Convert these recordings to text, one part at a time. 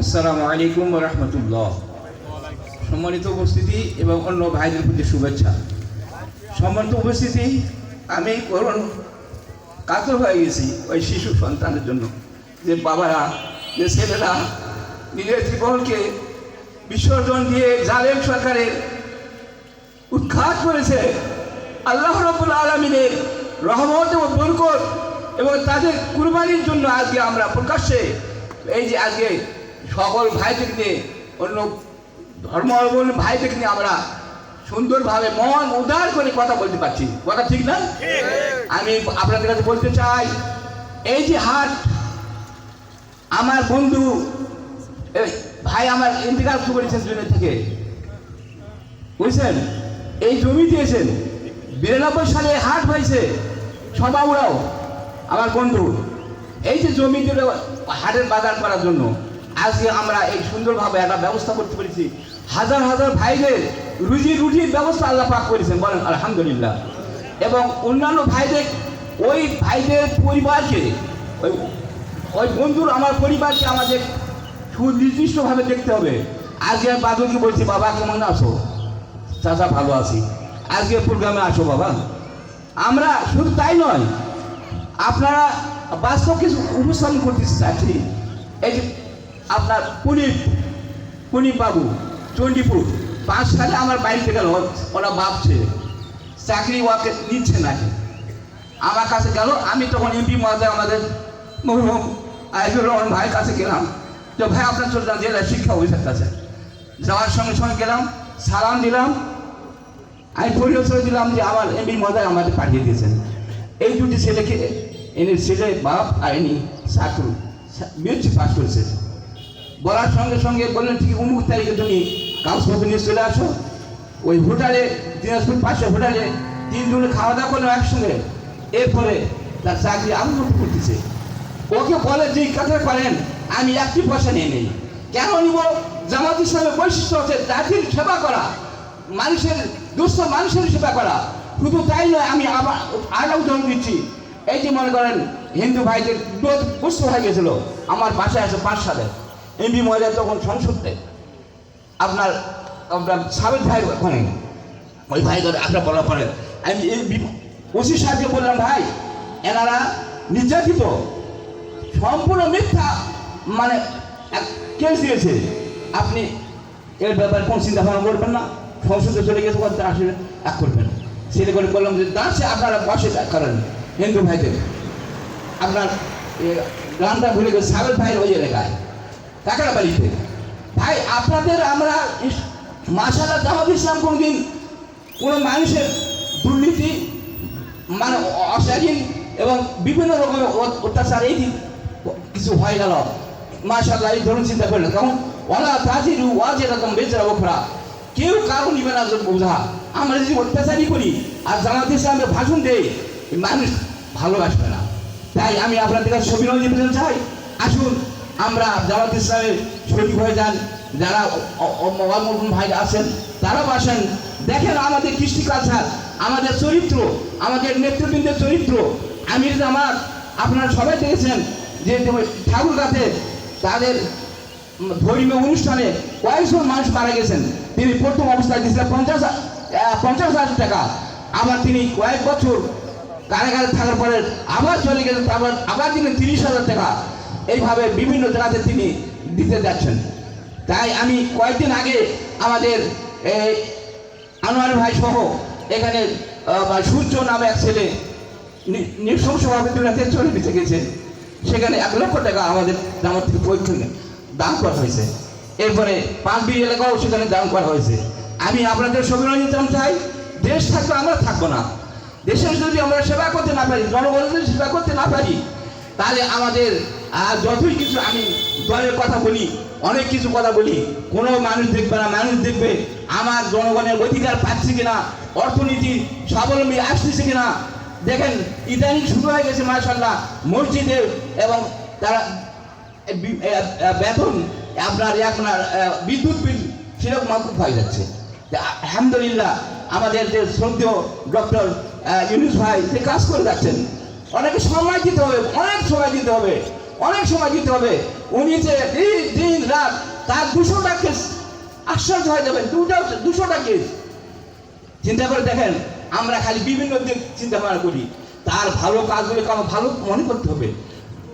আসসালামু আলাইকুম ওয়া রাহমাতুল্লাহ। সম্মানিত উপস্থিতি এবং অন্য ভাইদের প্রতি শুভেচ্ছা। সম্মানিত উপস্থিতি, আমি করুণ কাতর হয়ে গেছি ওই শিশু সন্তানের জন্য, যে বাবারা, যে ছেলেরা নিজের জীবনকে বিসর্জন দিয়ে জালেম সরকারের উৎখাত করেছে। আল্লাহ রাব্বুল আলামিনের রহমত এবং বরকত এবং তাদের কুরবানির জন্য আজকে আমরা প্রকাশ্যে এই যে আজকে সকল ভাইদের নিয়ে, অন্য ধর্মাবলম্বী ভাইদের নিয়ে আমরা সুন্দরভাবে মন উদার করে কথা বলতে পারছি। কথা ঠিক না? আমি আপনাদের কাছে বলতে চাই, এই যে হাট, আমার বন্ধু ভাই আমার ইন্তেকাল করেছেন দুনিয়া থেকে, বুঝছেন? এই জমি দিয়েছেন, 92 সালে হাট হয়েছে সবাউরাও আমার বন্ধু। এই যে জমি দিল হাটের বাজার করার জন্য, আজকে আমরা এই সুন্দরভাবে একটা ব্যবস্থা করতে পেরেছি। হাজার হাজার ভাইদের রুজি রুটির ব্যবস্থা আল্লাহ পাক করেছেন, বলেন আলহামদুলিল্লাহ। এবং অন্যান্য ভাইদের, ওই ভাইদের পরিবারকে, ওই বন্ধুর আমার পরিবারকে আমাদের সুনির্দিষ্টভাবে দেখতে হবে। আজকে বাদুরকে বলছি, বাবা কেমন আছো? চাচা ভালো আছি, আজকে প্রোগ্রামে আসো বাবা। আমরা শুধু তাই নয়, আপনারা বাস্তব কিছু উপস্থাপন করতে চাচ্ছি। এই যে আপনার পুনিপ বাবু চণ্ডীপুর 5 সালে আমার বাড়িতে গেল, ওরা ভাবছে চাকরি ওয়াকে নিচ্ছে নাকি, আমার কাছে গেল। আমি তখন এমপি মহোদয় আমাদের মরহুম আইজুর রহমান ভাইয়ের কাছে গেলাম, তো ভাই আপনার চলে যান জেলা শিক্ষা অফিসার কাছে। যাওয়ার সঙ্গে সঙ্গে গেলাম, সালাম দিলাম, আমি পরিচয় দিলাম যে আমার এমপি মহোদয় আমাদের পাঠিয়ে দিয়েছেন এই দুটি ছেলেকে। এনে ছেলে বাপ আর এনি চাকরি বিএসসি পাস করেছে। বলার সঙ্গে সঙ্গে বললেন, ঠিক অমুক তারিখে তুমি কাগজপত্র নিয়ে চলে আসো। ওই হোটেলে, দিনাজপুর পাশে হোটেলে 3 জনে খাওয়া দাওয়া করলাম একসঙ্গে। এরপরে তার চাকরি আবেদন করতেছে। ওকে বলে যে কথা করেন, আমি 1 পয়সা নিয়ে নেই। কেন নিব? জামাত ইসলামের বৈশিষ্ট্য হচ্ছে জাতির সেবা করা, মানুষের দুস্থ মানুষের সেবা করা। শুধু তাই নয়, আমি আবার আরও উদাহরণ দিচ্ছি। এই যে মনে করেন হিন্দু ভাইদের বুঝতে হয়ে গেছিল, আমার বাসায় আছে 5 সালে এমপি মহিলা, তখন সংসদে আপনার সাবেক ভাই ওখানে, ওই ভাই ধরে আপনার বলার পরে আমি ওসি সাহেবকে বললাম, ভাই এনারা নির্যাতিত, সম্পূর্ণ মিথ্যা মানে কেস দিয়েছে, আপনি এর ব্যাপারে কোন চিন্তা ভাবনা করবেন না, সংসদে চলে গেছে করতে আসলে এক করবেন। সেটা করে বললাম যে দাঁড়ছে আপনারা বসে করেন হিন্দু ভাইদের। আপনার গানটা ভুলে গেছে, সাবেক ভাইয়ের ওই এলাকায় কাকারা বাড়িতে। ভাই আপনাদের আমরা মাশাআল্লাহ জামাত ইসলাম কোনদিন কোনো মানুষের দুর্নীতি মানে অশালীন এবং বিভিন্ন রকমের অত্যাচার এই কিছু হয়ে গেল, মাশাআল্লাহ এই ধরুন চিন্তা করলেন। কারণ ওলা তাজিরু ওয়াজিরাতুম বিজরা উখরা, কেউ কারো নিবে না বোঝা। আমরা যদি অত্যাচারই করি আর জামাত ইসলামের ভাষণ দেই, মানুষ ভালোবাসবে না। তাই আমি আপনাদের কাছে অভিনন্দন জানাতে চাই, আসুন আমরা জামাত ইসলামের শরীক হয়ে যান। যারা ভাই আছেন তারাও আসেন, দেখেন আমাদের কৃষ্টি কালচার, আমাদের চরিত্র, আমাদের নেতৃবৃন্দের চরিত্র। আমির জামাত আপনারা সবাই দেখেছেন যে ঠাকুরগাঁতে তাদের ধর্মীয় অনুষ্ঠানে কয়েকজন মানুষ মারা গেছেন। তিনি প্রথম অবস্থায় দিয়েছিলেন 50,000 টাকা। আবার তিনি কয়েক বছর কারাগারে থাকার পরে আবার চলে গেছেন, আবার দিলেন 30,000 টাকা। এইভাবে বিভিন্ন জায়গাতে তিনি দিতে যাচ্ছেন। তাই আমি কয়েকদিন আগে আমাদের আনোয়ার ভাই সহ এখানে সূর্য নামে এক ছেলে নৃশংসভাবে দুনিয়াতে চলে বেঁচে গেছে, সেখানে 1 লক্ষ টাকা আমাদের জামাত থেকে পরীক্ষা দান করা হয়েছে। এরপরে 5 এলাকাও সেখানে দান করা হয়েছে। আমি আপনাদের অভিনন্দন জানাতে চাই, দেশ থাকলে আমরা থাকবো না। দেশের যদি আমরা সেবা করতে না পারি, জনগণের যদি সেবা করতে না পারি, তাহলে আমাদের যতই কিছু আমি দলের কথা বলি, অনেক কিছু কথা বলি, কোনো মানুষ দেখবে না। মানুষ দেখবে আমার জনগণের অধিকার পাচ্ছে কিনা, অর্থনীতি স্বাবলম্বী আসতেছে কিনা। দেখেন ইদানিং শুরু হয়ে গেছে মাশাআল্লাহ মসজিদে, এবং তারা বেতন আপনার বিদ্যুৎ বিল সেরকম মাকুব হয়ে যাচ্ছে। আলহামদুলিল্লাহ আমাদের যে শ্রদ্ধেয় ডক্টর ইউনূস ভাই যে কাজ করে যাচ্ছেন, অনেকে সময় দিতে হবে, অনেক সময় দিতে হবে, অনেক সময় দিতে হবে। উনি যে দিন লাখ, তার 200টা কেস আশ্চর্য হয়ে যাবেন, 200টা কেস। চিন্তা করে দেখেন, আমরা খালি বিভিন্ন দিক চিন্তা ভাবনা করি, তার ভালো কাজগুলোকে আমার ভালো মনে করতে হবে।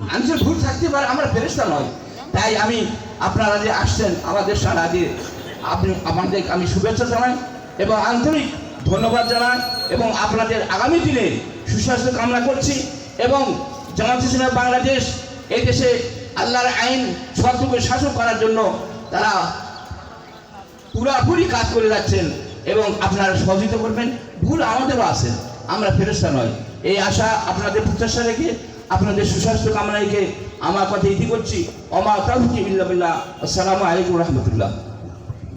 মানুষের ভুল থাকতে পারে, আমরা ফেরেশতা নয়। তাই আমি আপনারা যে আসছেন আমাদের সারাদিন আমাদের আমি শুভেচ্ছা জানাই এবং আন্তরিক ধন্যবাদ জানাই এবং আপনাদের আগামী দিনে সুস্বাস্থ্য কামনা করছি। এবং জামাত ইসলামী বাংলাদেশ এই দেশে আল্লাহর আইন সবটুকু শাসন করার জন্য তারা পুরাপুরি কাজ করে যাচ্ছেন এবং আপনারা সহযোগিতা করবেন। ভুল আমাদেরও আছে, আমরা ফেরেশতা নয়। এই আশা আপনাদের প্রত্যাশা রেখে আপনাদের সুস্বাস্থ্য কামনা রেখে আমার কথা ইতি করছি। ওমা তাওফিকি ইল্লা বিল্লাহ। আসসালামু আলাইকুম রহমতুল্লাহ।